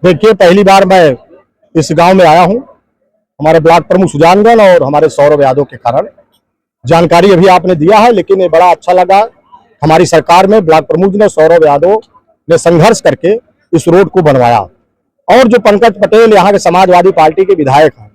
देखिए, पहली बार मैं इस गांव में आया हूं। हमारे ब्लॉक प्रमुख सुजानगढ़ और हमारे सौरभ यादव के कारण जानकारी अभी आपने दिया है, लेकिन ये बड़ा अच्छा लगा। हमारी सरकार में ब्लॉक प्रमुख ने, सौरभ यादव ने संघर्ष करके इस रोड को बनवाया। और जो पंकज पटेल यहाँ के समाजवादी पार्टी के विधायक हैं,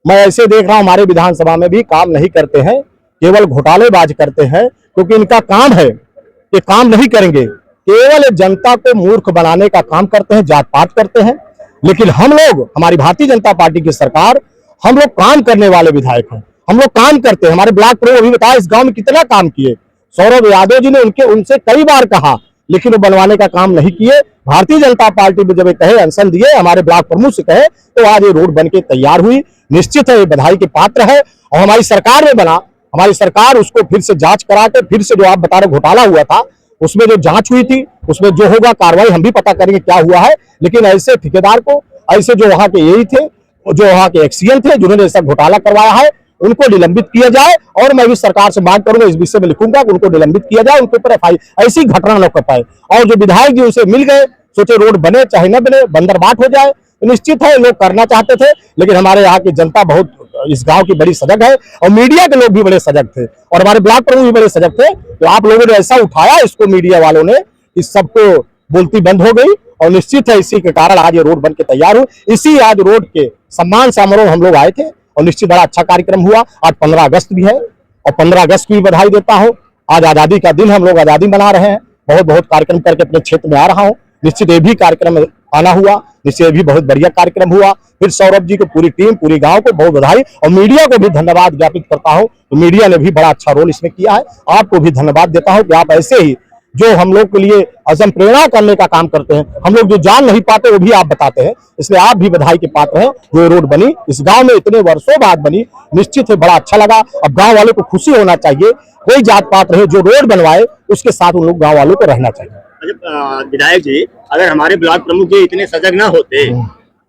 मैं ऐसे देख रहा हूँ हमारे विधानसभा में भी काम नहीं करते हैं, केवल घोटालेबाज करते हैं। क्योंकि इनका काम है कि काम नहीं करेंगे, केवल जनता को मूर्ख बनाने का काम करते हैं, जात पात करते हैं। लेकिन हम लोग, हमारी भारतीय जनता पार्टी की सरकार, हम लोग काम करने वाले विधायक हैं, हम लोग काम करते हैं। हमारे ब्लॉक प्रमुख अभी बताया इस गांव में कितना काम किए। सौरभ यादव जी ने उनसे कई बार कहा, लेकिन वो बनवाने का काम नहीं किए। भारतीय जनता पार्टी में जब ये कहे, अनशन दिए, हमारे ब्लॉक प्रमुख से कहे, तो आज ये रोड बनके तैयार हुई। निश्चित है ये बधाई के पात्र है। और हमारी सरकार में बना, हमारी सरकार उसको फिर से जांच करा के, फिर से जो आप बता रहे घोटाला हुआ था, उसमें जो जांच हुई थी, उसमें जो होगा कार्रवाई हम भी पता करेंगे क्या हुआ है। लेकिन ऐसे ठेकेदार को, ऐसे जो वहां के यही थे, जो वहां के एक्सीएन थे, जिन्होंने ऐसा घोटाला करवाया है, उनको निलंबित किया जाए। और मैं भी सरकार से मांग करूंगा, इस विषय में लिखूंगा कि उनको निलंबित किया जाए, उनके ऊपर एफआईआर, ऐसी घटना न कर पाए। और जो विधायक जी उसे मिल गए, सोचे रोड बने चाहे न बने, बंदरबाट हो जाए, तो निश्चित है लोग करना चाहते थे। लेकिन हमारे यहाँ की जनता बहुत, इस गांव की बड़ी सजग है, और मीडिया के लोग भी बड़े सजग थे, और हमारे ब्लॉक प्रमुख भी बड़े सजग थे। तो आप लोगों ने ऐसा उठाया इसको, मीडिया वालों ने, इस सबको बोलती बंद हो गई। और निश्चित है इसी के कारण आज ये रोड बन के तैयार हुई। इसी आज रोड के सम्मान समारोह हम लोग आए थे, और निश्चित बड़ा अच्छा कार्यक्रम हुआ। आज 15 अगस्त भी है, और 15 अगस्त की भी बधाई देता हूँ। आज आजादी का दिन, हम लोग आजादी मना रहे हैं। बहुत बहुत कार्यक्रम करके अपने क्षेत्र में आ रहा हूँ। निश्चित ये भी कार्यक्रम आना हुआ, निश्चित ये भी बहुत बढ़िया कार्यक्रम हुआ। फिर सौरभ जी को, पूरी टीम, पूरी गांव को बहुत बधाई, और मीडिया को भी धन्यवाद ज्ञापित करता हूं। तो मीडिया ने भी बड़ा अच्छा रोल इसमें किया है। आपको भी धन्यवाद देता हूं कि आप ऐसे ही जो हम लोग के लिए अजम प्रेरणा करने का काम करते हैं, हम लोग जो जान नहीं पाते वो भी आप बताते हैं, इसलिए आप भी बधाई के पात्र हैं। जो रोड बनी इस गांव में, इतने वर्षों बाद बनी, निश्चित है बड़ा अच्छा लगा। अब गांव वालों को खुशी होना चाहिए, कोई जात पात रहे, जो रोड बनवाए उसके साथ उन लोग गाँव वालों को रहना चाहिए। विधायक जी, अगर हमारे ब्लॉक प्रमुख जी इतने सजग ना होते,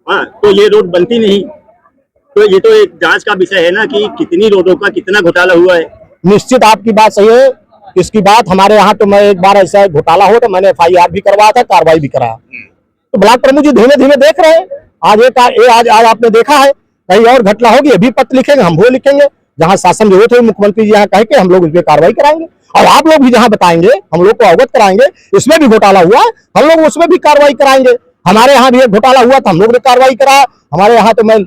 हाँ, तो ये रोड बनती नहीं। तो ये तो एक जांच का विषय है ना कि कितनी रोडों का कितना घोटाला हुआ है। निश्चित आपकी बात सही है। इसकी बात हमारे यहाँ, तो मैं एक बार ऐसा घोटाला हो तो मैंने एफआईआर भी करवाया था, कार्रवाई भी कराया। तो ब्लॉक प्रमुख जी धीमे धीमे देख रहे हैं। आज आपने देखा है, कहीं और घटना होगी अभी पत्र लिखेंगे, हम वो लिखेंगे। जहाँ शासन जरूरत है मुख्यमंत्री जी यहाँ कह के हम लोग इस पर कार्रवाई कराएंगे, और आप लोग भी जहाँ बताएंगे हम लोग को अवगत कराएंगे इसमें भी घोटाला हुआ, हम लोग उसमें भी कार्रवाई कराएंगे। हमारे यहाँ भी एक घोटाला हुआ था, हम लोग ने कार्रवाई कराया। हमारे यहाँ तो मैं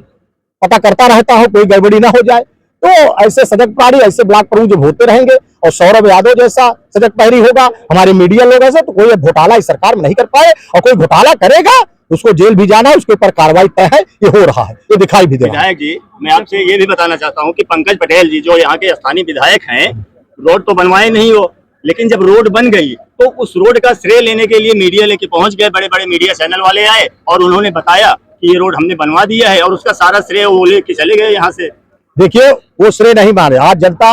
पता करता रहता हूँ, कोई गड़बड़ी ना हो जाए। तो ऐसे सजग प्रहरी, ऐसे ब्लॉक प्रमुख जब होते रहेंगे, और सौरभ यादव जैसा सजग प्रहरी होगा, हमारे मीडिया लोग ऐसे, तो कोई घोटाला इस सरकार में नहीं कर पाए। और कोई घोटाला करेगा उसको जेल भी जाना है, उसके ऊपर कार्रवाई तय है, ये हो रहा है, ये दिखाई भी दे रहा है। विधायक जी, मैं आपसे ये भी बताना चाहता हूँ कि पंकज पटेल जी जो यहाँ के स्थानीय विधायक हैं, रोड तो बनवाए नहीं हो, लेकिन जब रोड बन गई तो उस रोड का श्रेय लेने के लिए मीडिया लेके पहुंच गए। बड़े बड़े मीडिया चैनल वाले आए और उन्होंने बताया कि ये रोड हमने बनवा दिया है, और उसका सारा श्रेय वो लेके चले गए यहाँ से। देखिए, वो श्रेय नहीं मारे, आज जनता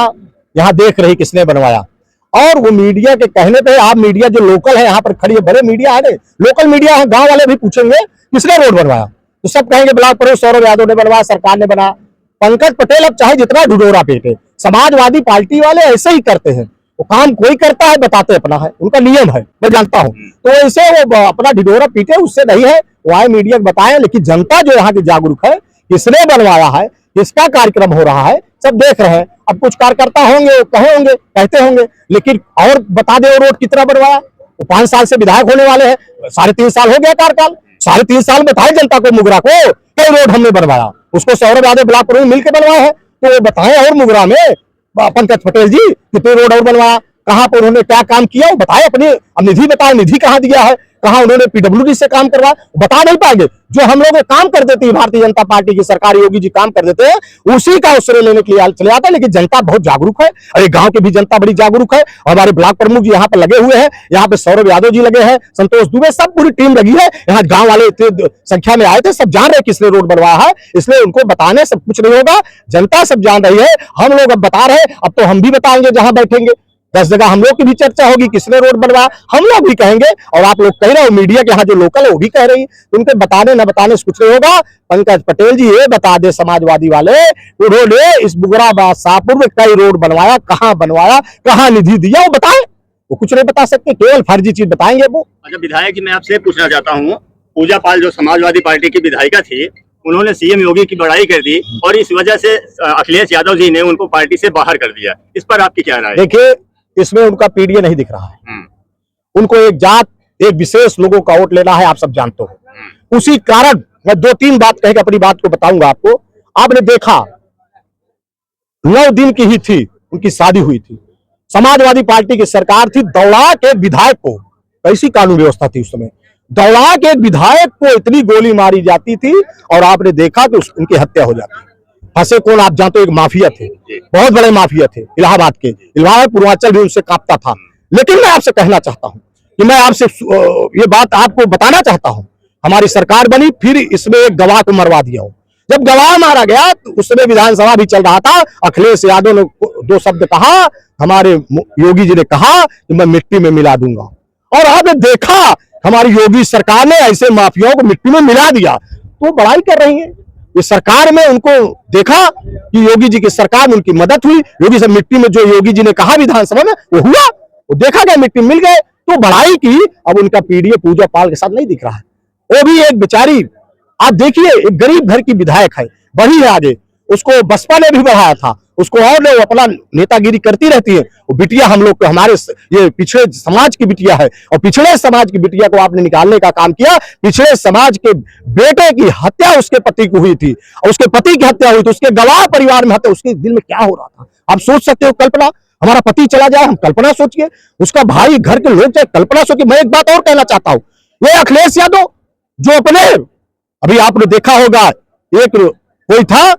यहाँ देख रही किसने बनवाया। और वो मीडिया के कहने पे, आप मीडिया जो लोकल है यहाँ पर खड़ी है, बड़े मीडिया है, लोकल मीडिया है, गांव वाले भी पूछेंगे किसने रोड बनवाया, तो सब कहेंगे ब्लॉक प्रमुख सौरभ यादव ने बनवाया, सरकार ने बना। पंकज पटेल अब चाहे जितना ढिढोरा पीटे, समाजवादी पार्टी वाले ऐसे ही करते हैं। वो काम कोई करता है बताते अपना है, उनका नियम है, मैं जानता हूँ। तो ऐसे वो अपना ढिढोरा पीटे, उससे नहीं है, वो आए मीडिया को बताएं। लेकिन जनता जो यहाँ की जागरूक है, किसने बनवाया है, किसका कार्यक्रम हो रहा है, सब देख रहे हैं। अब कुछ कार्यकर्ता होंगे, वो कहे होंगे, कहते होंगे, लेकिन और बता दे वो रोड कितना बनवाया। वो 5 साल से विधायक होने वाले हैं, 3.5 साल हो गया कार्यकाल, 3.5 साल बताए जनता को, मुगरा को कई रोड हमने बनवाया, उसको सौरभ यादव ब्लॉक प्रमुख मिलकर बनवाया है। तो वो बताएं, और मुगरा में पंकज पटेल जी कितने रोड और बनवाया, कहाँ पर उन्होंने क्या काम किया, वो बताए अपनी। अब निधि बताए, निधि कहाँ दिया है, कहाँ उन्होंने पीडब्ल्यूडी से काम करवाया, बता नहीं पाएंगे। जो हम लोग काम कर देते हैं, भारतीय जनता पार्टी की सरकार, योगी जी काम कर देते हैं, उसी का श्रेय लेने के लिए चले जाता है। लेकिन जनता बहुत जागरूक है, और गांव की भी जनता बड़ी जागरूक है। हमारे ब्लॉक प्रमुख जी यहाँ पर लगे हुए हैं, यहाँ पे सौरभ यादव जी लगे हैं, संतोष दुबे, सब पूरी टीम लगी है। यहाँ गांव वाले इतनी संख्या में आए थे, सब जान रहे किसने रोड बनवाया है, इसलिए उनको बताने सब कुछ नहीं होगा, जनता सब जान रही है। हम लोग अब बता रहे हैं, अब तो हम भी बताएंगे, जहां बैठेंगे 10 जगह हम लोग की भी चर्चा होगी, किसने रोड बनवाया, हम लोग भी कहेंगे। और आप लोग कह रहे हो, मीडिया के यहाँ जो लोकल है वो भी कह रही, उनके बताने न बताने से कुछ नहीं होगा। पंकज पटेल जी ये बता दे, समाजवादी वाले, उन्होंने इस बुगरा शाहपुर में कई रोड बनवाया, कहाँ बनवाया, कहाँ निधि दिया, वो बताए। वो कुछ नहीं बता सकते, केवल फर्जी चीज बताएंगे वो। अच्छा विधायक जी, मैं आपसे पूछना चाहता हूँ पूजा पाल जो समाजवादी पार्टी की विधायिका थी, उन्होंने सीएम योगी की बड़ाई कर दी और इस वजह से अखिलेश यादव जी ने उनको पार्टी से बाहर कर दिया। इस पर आपकी क्या राय है? देखिए, इसमें उनका पीडीए नहीं दिख रहा है। उनको एक जात, एक विशेष लोगों का वोट लेना है, आप सब जानते हो। उसी कारण मैं 2-3 बात कह के अपनी बात को बताऊंगा आपको। आपने देखा 9 दिन की ही थी उनकी शादी हुई थी, समाजवादी पार्टी की सरकार थी, दौड़ा के विधायक को, कैसी कानून व्यवस्था थी उस समय, दौड़ा के विधायक को इतनी गोली मारी जाती थी और आपने देखा कि उनकी हत्या हो जाती। फंसे कौन आप जानते हो? एक माफिया थे, बहुत बड़े माफिया थे इलाहाबाद के। इलाहाबाद पूर्वांचल भी उनसे कांपता था। लेकिन मैं आपसे कहना चाहता हूं कि मैं आपसे ये बात आपको बताना चाहता हूं, हमारी सरकार बनी, फिर इसमें एक गवाह को मरवा दिया हो। जब गवाह मारा गया तो उस समय विधानसभा भी चल रहा था, अखिलेश यादव ने 2 शब्द कहा, हमारे योगी जी ने कहा कि मैं मिट्टी में मिला दूंगा, और आपने देखा हमारी योगी सरकार ने ऐसे माफियाओं को मिट्टी में मिला दिया। तो बड़ाई कर रही है इस सरकार में, उनको देखा कि योगी जी की सरकार में उनकी मदद हुई, योगी से मिट्टी में जो योगी जी ने कहा विधानसभा में वो हुआ, वो देखा गया, मिट्टी मिल गए, तो बड़ाई की। अब उनका पीडीए पूजा पाल के साथ नहीं दिख रहा है। वो भी एक बेचारी, आप देखिए, एक गरीब घर की विधायक है, बढ़ी है आगे, उसको बसपा ने भी बढ़ाया था, उसको और वो अपना नेतागिरी करती रहती है। वो बिटिया हम लोग को, हमारे ये पिछड़े समाज की बिटिया है, और पिछड़े समाज की बिटिया को आपने निकालने का काम किया। पिछड़े समाज के बेटे की हत्या उसके पति की हुई थी, और उसके पति की हत्या हुई थी, उसके गवाह परिवार में हत्या, उसके दिल में क्या हो रहा था आप सोच सकते हो? कल्पना, हमारा पति चला जाए, हम कल्पना सोचिए, उसका भाई, घर के लोग चाहे, कल्पना सोचिए। मैं एक बात और कहना चाहता हूं, ये अखिलेश यादव जो अपने, अभी आपने देखा होगा, एक कोई था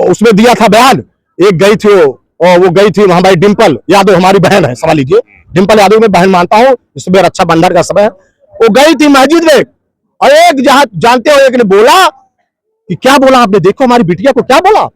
उसमें दिया था बयान, एक गई थी वो गई थी हमारी डिंपल यादव, हमारी बहन है, समझ लीजिए, डिंपल यादव में बहन मानता हूं, इसमें रक्षाबंधन का समय है, वो गई थी मस्जिद में, और एक जहां जानते हो, एक ने बोला कि क्या बोला आपने, देखो हमारी बिटिया को क्या बोला।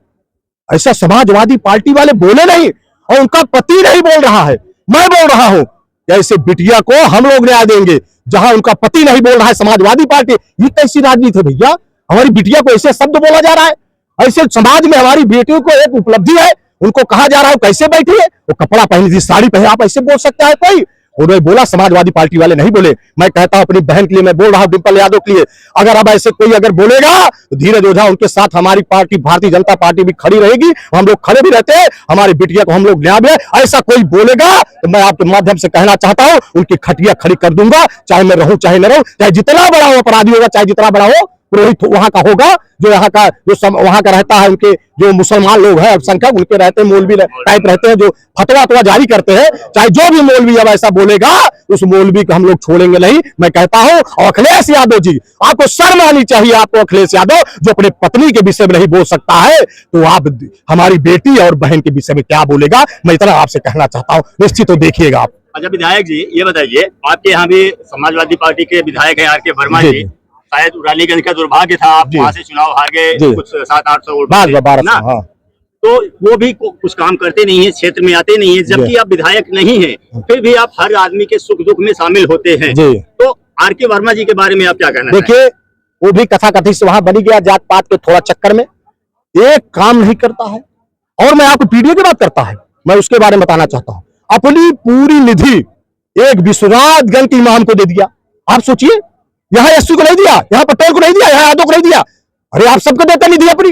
ऐसा समाजवादी पार्टी वाले बोले नहीं, और उनका पति नहीं बोल रहा है, मैं बोल रहा हूं, ऐसे बिटिया को हम लोग न्याय देंगे जहां उनका पति नहीं बोल रहा है समाजवादी पार्टी। ये कैसी राजनीति है भैया? हमारी बिटिया को ऐसे शब्द बोला जा रहा है, ऐसे समाज में हमारी बेटियों को एक उपलब्धि है, उनको कहा जा रहा है कैसे बैठी है, वो कपड़ा पहनी थी, साड़ी पहने, आप ऐसे बोल सकता है कोई? उन्होंने बोला, समाजवादी पार्टी वाले नहीं बोले। मैं कहता हूं अपनी बहन के लिए, मैं बोल रहा हूं डिंपल यादव के लिए, अगर अब ऐसे कोई अगर बोलेगा तो धीरज ओझा उनके साथ हमारी पार्टी भारतीय जनता पार्टी भी खड़ी रहेगी, हम लोग खड़े भी रहते हैं, हमारी बिटिया को हम लोग न्याय दें। ऐसा कोई बोलेगा तो मैं आपके माध्यम से कहना चाहता हूं, उनकी खटिया खड़ी कर दूंगा, चाहे मैं रहूं चाहे न रहूं, चाहे जितना बड़ा हो अपराधी होगा, चाहे जितना बड़ा हो पुरोहित वहां का होगा, जो यहाँ का वहां का रहता है, उनके जो मुसलमान लोग हैं अल्पसंख्यक, उनके रहते हैं, मौलवी टाइप रहते हैं, जो फतवा जारी करते हैं, चाहे जो भी मौलवी अब ऐसा बोलेगा, उस मौलवी को हम लोग छोड़ेंगे नहीं। मैं कहता हूं, और अखिलेश यादव जी, आपको शर्म आनी चाहिए, आपको अखिलेश यादव जो अपने पत्नी के विषय में नहीं बोल सकता है, तो आप हमारी बेटी और बहन के विषय में क्या बोलेगा? मैं इतना आपसे कहना चाहता हूँ, निश्चित तो देखिएगा आप। अच्छा विधायक जी, ये बताइए, आपके यहाँ भी समाजवादी पार्टी के विधायक हैं आर.के. वर्मा जी, शायद रानीगंज का दुर्भाग्य था, आप वहां से चुनाव हार गए कुछ 700-800 वोट ना, हाँ। तो वो भी कुछ काम करते नहीं है, क्षेत्र में आते नहीं है, जबकि आप विधायक नहीं हैं, फिर भी आप हर आदमी के सुख दुख में शामिल होते हैं। तो आर.के. वर्मा जी के बारे में आप क्या कहना? देखिए, वो भी कथा कथित से वहां बनी गया, जात पात के थोड़ा चक्कर में एक काम नहीं करता है, और मैं आपको पीडीए की बात करता है, मैं उसके बारे में बताना चाहता हूं। अपनी पूरी निधि एक विश्वनाथगंज के इमाम को दे दिया। आप सोचिए, यहाँ एससी को नहीं दिया, यहाँ पटेल को नहीं दिया, यहाँ यादव को नहीं दिया, अरे आप सबको देते निधि अपनी,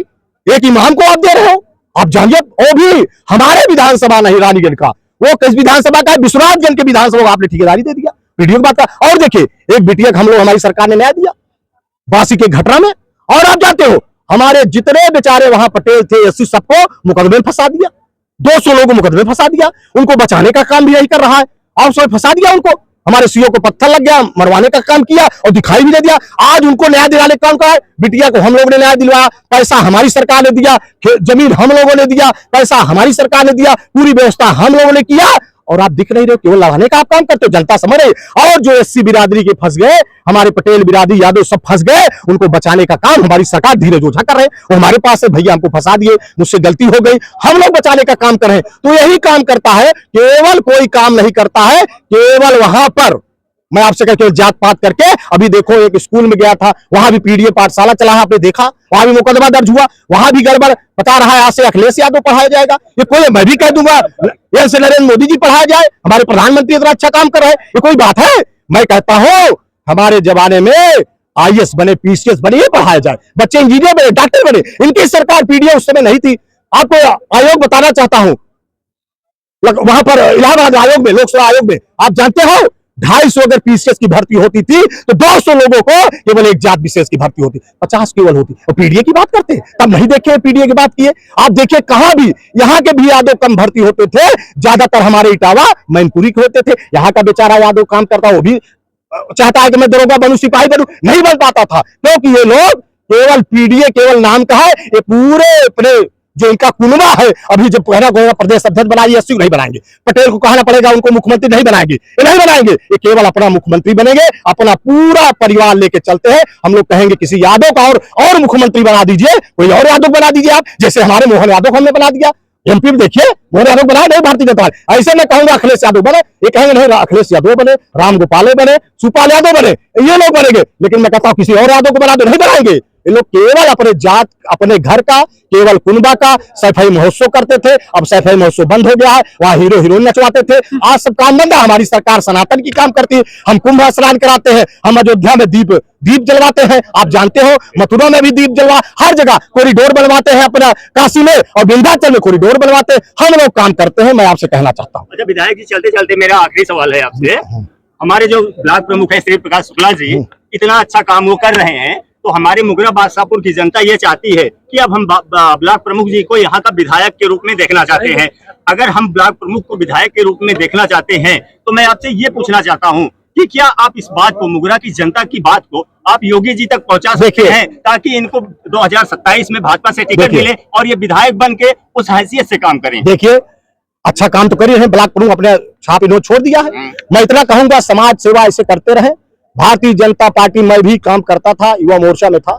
एक इमाम को आप दे रहे हो। आप जानिए, वो भी हमारे विधानसभा नहीं रानीगंज का, वो किस विधानसभा का है? विश्वनाथगंज के विधानसभा को आपने ठेकेदारी दे दिया, वीडियो की बात का। और देखिए, एक बिटिया हम लोग, हमारी सरकार ने न्याय दिया बासी के घटना में, और आप जानते हो हमारे जितने बेचारे वहां पटेल थे, एससी, सबको मुकदमे में फंसा दिया, 200 लोगों को मुकदमे में फंसा दिया, उनको बचाने का काम भी यही कर रहा है, और सब फंसा दिया उनको। हमारे सीओ को पत्थर लग गया, मरवाने का काम किया और दिखाई भी दे दिया। आज उनको न्याय दिलाने का काम करा है, बिटिया को हम लोगों ने न्याय दिलवाया, पैसा हमारी सरकार ने दिया, जमीन हम लोगों ने दिया, पैसा हमारी सरकार ने दिया, पूरी व्यवस्था हम लोगों ने किया, और आप दिख नहीं रहे हो, केवल लगाने का आप काम करते हो, जनता समझ रही। और जो एससी बिरादरी के फंस गए, हमारे पटेल बिरादरी, यादव सब फंस गए, उनको बचाने का काम हमारी सरकार धीरज ओझा कर रहे हैं। वो हमारे पास है, भैया हमको फंसा दिए, मुझसे गलती हो गई, हम लोग बचाने का काम कर रहे हैं। तो यही काम करता है, केवल कोई काम नहीं करता है, केवल वहां पर मैं आपसे कहता हूं जात पात करके। अभी देखो, एक स्कूल में गया था, वहां भी पीडीए पाठशाला चला है, आपने देखा, वहां भी मुकदमा दर्ज हुआ, वहां भी गड़बड़ बता रहा है, आज से अखिलेश यादव पढ़ाया जाएगा। ये कोई, मैं भी कह दूंगा ऐसे नरेंद्र मोदी जी पढ़ाया जाए, हमारे प्रधानमंत्री इतना अच्छा काम कर रहे हैं, ये कोई बात है? मैं कहता हूं, हमारे जमाने में IAS बने, PCS बने, ये पढ़ाया जाए, बच्चे इंजीनियर बने, डॉक्टर बने। इनकी सरकार पीडीए उस समय नहीं थी। आपको आयोग बताना चाहता हूं, वहां पर इलाहाबाद आयोग में, लोकसेवा आयोग में, आप जानते हो 250 अगर PCS की भर्ती होती थी तो 200 लोगों को केवल एक जात विशेष की भर्ती होती, 50 केवल होती। और पीडीए की बात करते तब नहीं देखे, पीडीए की बात किए। आप देखिए कहां भी यहाँ के भी यादव कम भर्ती होते थे, ज्यादातर हमारे इटावा मैनपुरी के होते थे। यहाँ का बेचारा यादव काम करता, वो भी चाहता है कि मैं दरोगा बनूं, सिपाही बनूं, नहीं बन पाता था, क्योंकि ये लोग केवल पीडीए केवल नाम का है। ये पूरे अपने जो इनका कुनबा है, अभी जब कहना होगा प्रदेश अध्यक्ष बनाइए, एससी नहीं बनाएंगे, पटेल को कहना पड़ेगा उनको मुख्यमंत्री नहीं बनाएंगे, ये नहीं बनाएंगे, ये केवल अपना मुख्यमंत्री बनेंगे, अपना पूरा परिवार लेके चलते हैं। हम लोग कहेंगे किसी यादव का और मुख्यमंत्री बना दीजिए, कोई और यादव बना दीजिए आप, जैसे हमारे मोहन यादव को हमने बना दिया। एमपी में देखिए मोहन यादव बनाए नहीं भारतीय जनता पार्टी। ऐसे मैं कहूंगा अखिलेश यादव बने, ये कहेंगे नहीं अखिलेश यादव बने, राम गोपाल बने, सुपाल यादव बने, ये लोग बनेंगे। लेकिन मैं कहता हूं किसी और यादव को बना दो, नहीं बनाएंगे। ये लोग केवल अपने जात, अपने घर का, केवल कुनबा का सफाई महोत्सव करते थे। अब सफाई महोत्सव बंद हो गया है, वहां हीरो हीरोइन नचवाते थे, आज सब काम बंद है। हमारी सरकार सनातन की काम करती है, हम कुंभ स्नान कराते हैं, हम अयोध्या में दीप जलवाते हैं, आप जानते हो मथुरा में भी दीप जलवा, हर जगह कॉरिडोर बनवाते हैं, अपना काशी में और विंध्याचल में कॉरिडोर बनवाते हैं, हम लोग काम करते हैं। मैं आपसे कहना चाहता हूँ। अच्छा विधायक जी, चलते चलते मेरा आखिरी सवाल है आपसे, हमारे जो ब्लॉक प्रमुख है श्री प्रकाश शुक्ला जी, इतना अच्छा काम वो कर रहे हैं, तो हमारे मुगरा बादशाहपुर की जनता ये चाहती है कि अब हम ब्लॉक प्रमुख जी को यहाँ का विधायक के रूप में देखना चाहते हैं। अगर हम ब्लॉक प्रमुख को विधायक के रूप में देखना चाहते हैं तो मैं आपसे ये पूछना चाहता हूँ कि क्या आप इस बात को, मुगरा की जनता की बात को आप योगी जी तक पहुंचा सकते हैं, ताकि इनको 2027 में भाजपा से टिकट मिले और ये विधायक बन के उस हैसियत से काम करें। देखिए अच्छा काम तो करिए हैं, ब्लॉक प्रमुख अपने छाप इन्होंने छोड़ दिया है। मैं इतना कहूंगा समाज सेवा ऐसे करते रहे। भारतीय जनता पार्टी में भी काम करता था, युवा मोर्चा में था,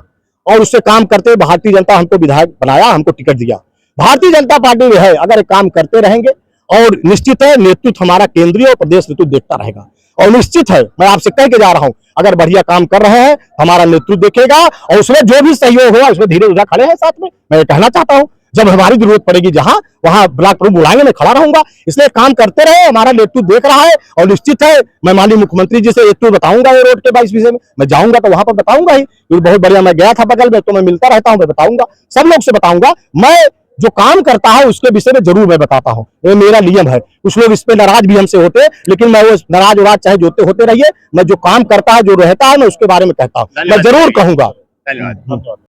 और उससे काम करते भारतीय जनता हमको विधायक बनाया, हमको टिकट दिया। भारतीय जनता पार्टी में है, अगर काम करते रहेंगे और निश्चित है नेतृत्व हमारा केंद्रीय और प्रदेश नेतृत्व देखता रहेगा। और निश्चित है मैं आपसे कह के जा रहा हूं, अगर बढ़िया काम कर रहे हैं हमारा नेतृत्व देखेगा और उसमें जो भी सहयोग होगा उसमें धीरे धीरे खड़े हैं साथ में। मैं ये कहना चाहता हूं, जब हमारी जरूरत पड़ेगी जहां वहां ब्लॉक प्रमुख बुलाएंगे, मैं खड़ा रहूंगा। इसलिए काम करते रहे, हमारा नेतृत्व देख रहा है। और निश्चित है मैं माननीय मुख्यमंत्री जी से एक तो बताऊंगा, वो रोड के 22 विषय में मैं जाऊंगा तो वहां पर बताऊंगा ही, बहुत बढ़िया। मैं गया था बगल में, तो मैं मिलता रहता हूं, मैं बताऊंगा, सब लोग से बताऊंगा। मैं जो काम करता है उसके विषय में जरूर मैं बताता हूं, ये मेरा नियम है। कुछ लोग इस पे नाराज भी हमसे होते, लेकिन मैं वो नाराज उराज चाहे जोते होते रहिए, मैं जो काम करता है, जो रहता है, मैं उसके बारे में कहता हूं, मैं जरूर कहूंगा। धन्यवाद।